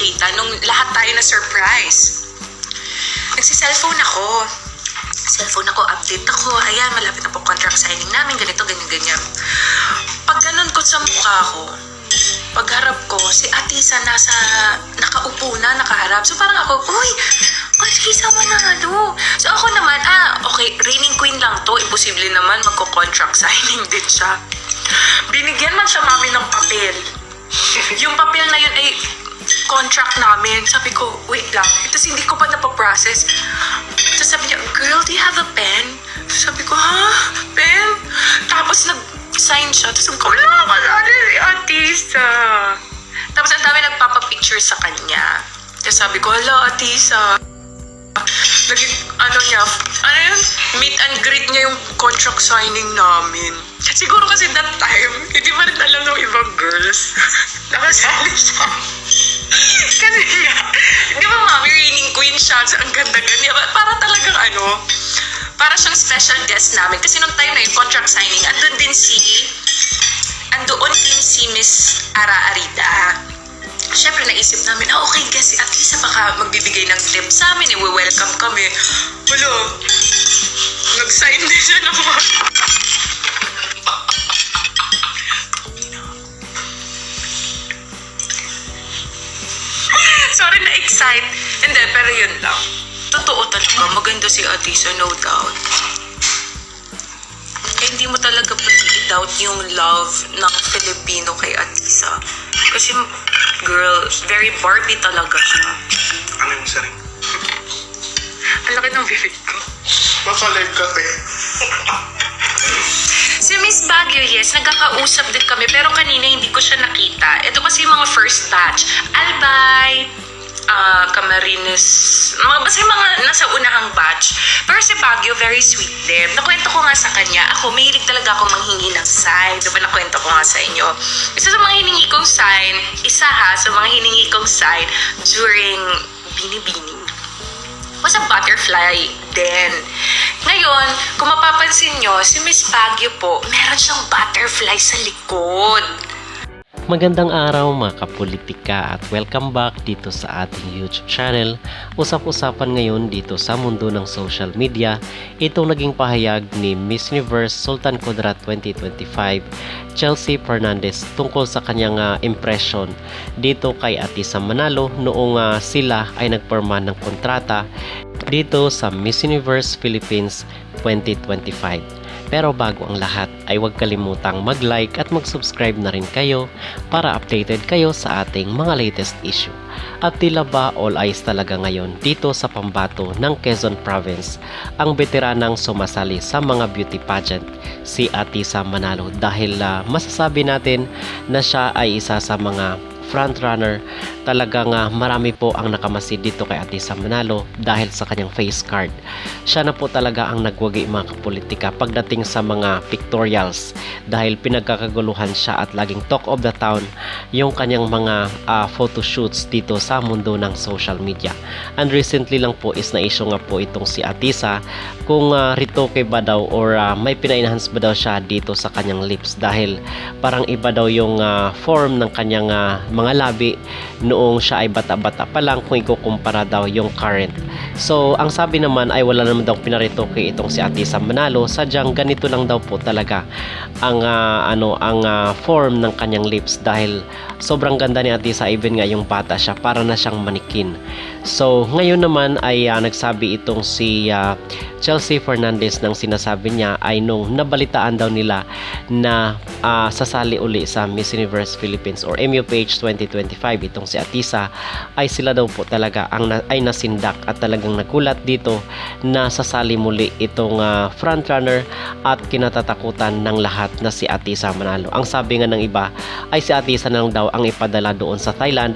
magpakita nung lahat tayo na surprise. Nagsi-cellphone ako. Update ako. Ayan, malapit na po contract signing namin. Ganito, ganyan. Pag ganun ko sa mukha ko, pagharap ko, si Atisa nakaupo na, nakaharap. So parang ako, uy, Atisa manalo. So ako naman, okay, reigning queen lang to. Imposible naman magko-contract signing din siya. Binigyan man siya mami ng papel. Yung papel na yun ay contract namin. Sabi ko, wait lang. Tapos hindi ko pa napaprocess. Tapos sabi niya, girl, do you have a pen? Sabi ko, pen? Tapos nag-sign siya. Tapos sabi ko, wala si Atisa. Tapos ang dami nagpapapicture sa kanya. Tapos sabi ko, hala, Atisa. Naging, meet and greet niya yung contract signing namin. Siguro kasi that time, hindi pa rin alam ng ibang girls. Nakasali siya. Kasi nga, di ba mami, reigning queen siya. So, ang ganda-ganda. Para talagang para siyang special guest namin. Kasi nung time na yung contract signing, andoon din si Miss Ara Arida. Siyempre, naisip namin, okay, guys, si Atisa baka magbibigay ng tip sa amin, welcome kami. Wala, nag-sign din siya naman. Sorry, na-excite. Hindi, pero yun lang. Totoo talaga, maganda si Atisa, no doubt. Hindi mo talaga pwede i-doubt yung love ng Filipino kay Atisa. Kasi, girl, very Barbie talaga siya. Ano yung saring? Ang laki ng bibig ko. Baka live ka, te. Si Miss Baguio, yes, nagkakausap din kami. Pero kanina hindi ko siya nakita. Ito kasi yung mga first batch. Albay, Camarines, basta yung mga nasa unahang batch. Pero si Baguio, very sweet din. Nakwento ko nga sa kanya, ako, mahilig talaga ako manghingi ng sign. Diba nakwento ko nga sa inyo? Isa sa mga hiningi kong sign, sa mga hiningi kong sign during Bini-Bini was a butterfly din. Ngayon, kung mapapansin nyo, si Miss Baguio po, meron siyang butterfly sa likod. Magandang araw mga kapolitika at welcome back dito sa ating YouTube channel. Usap-usapan ngayon dito sa mundo ng social media itong naging pahayag ni Miss Universe Sultan Kudarat 2025 Chelsea Fernandez tungkol sa kanyang impression dito kay Atisa Manalo noong sila ay nagporma ng kontrata dito sa Miss Universe Philippines 2025. Pero bago ang lahat ay huwag kalimutang mag-like at mag-subscribe na rin kayo para updated kayo sa ating mga latest issue. At tila ba all eyes talaga ngayon dito sa pambato ng Quezon Province ang veteranang sumasali sa mga beauty pageant, si Atisa Manalo, dahil masasabi natin na siya ay isa sa mga frontrunner. Talagang marami po ang nakamasid dito kay Atisa Manalo dahil sa kanyang face card. Siya na po talaga ang nagwagi mga kapolitika pagdating sa mga pictorials dahil pinagkakaguluhan siya at laging talk of the town yung kanyang mga photoshoots dito sa mundo ng social media. And recently lang po is na-issue nga po itong si Atisa kung retoke ba daw or may pina-enhance ba daw siya dito sa kanyang lips dahil parang iba daw yung form ng kanyang mga labi noong siya ay bata-bata pa lang kung ikukumpara daw yung current. So, ang sabi naman ay wala naman daw pinaretoke itong si Atisa Manalo, sadyang ganito lang daw po talaga ang form ng kanyang lips dahil sobrang ganda ni Atisa, even nga yung bata siya, para na siyang manikin. So, ngayon naman ay nagsabi itong si Chelsea Fernandez ng sinasabi niya ay nung nabalitaan daw nila na sasali uli sa Miss Universe Philippines or MUPH 2025 itong si Atisa, ay sila daw po talaga ay nasindak at talagang nagulat dito na sasali muli itong frontrunner at kinatatakutan ng lahat na si Atisa Manalo. Ang sabi nga ng iba ay si Atisa na lang daw ang ipadala doon sa Thailand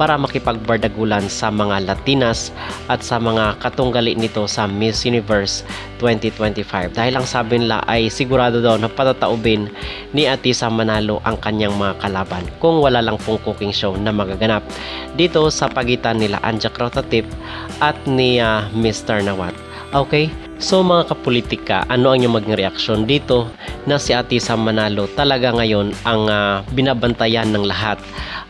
para makipagbardagulan sa mga Latinas at sa mga katunggali nito sa Miss Universe 2025 dahil ang sabi nila ay sigurado daw na patataubin ni Atisa Manalo ang kanyang mga kalaban kung wala lang pong cooking show na magaganap dito sa pagitan nila Anja Crottatip at ni Mr. Nawat. Okay? So mga kapolitika, ano ang inyong maging reaksyon dito na si Atisa Manalo talaga ngayon ang binabantayan ng lahat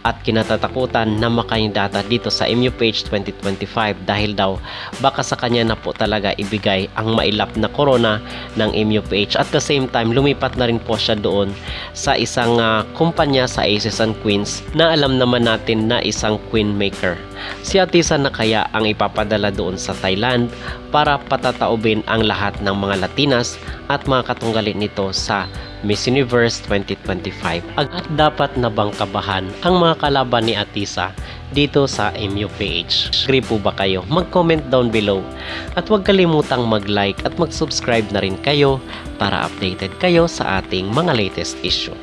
at kinatatakutan na makandidata dito sa MUPH 2025 dahil daw baka sa kanya na po talaga ibigay ang mailap na corona ng MUPH. At the same time, lumipat na rin po siya doon sa isang kumpanya sa Aces and Queens na alam naman natin na isang queen maker. Si Atisa na kaya ang ipapadala doon sa Thailand para patataubin ang lahat ng mga Latinas at mga katunggalin nito sa Miss Universe 2025. At dapat na bang kabahan ang mga kalaban ni Atisa dito sa MUPH? Agree po ba kayo? Mag-comment down below. At huwag kalimutang mag-like at mag-subscribe na rin kayo para updated kayo sa ating mga latest issue.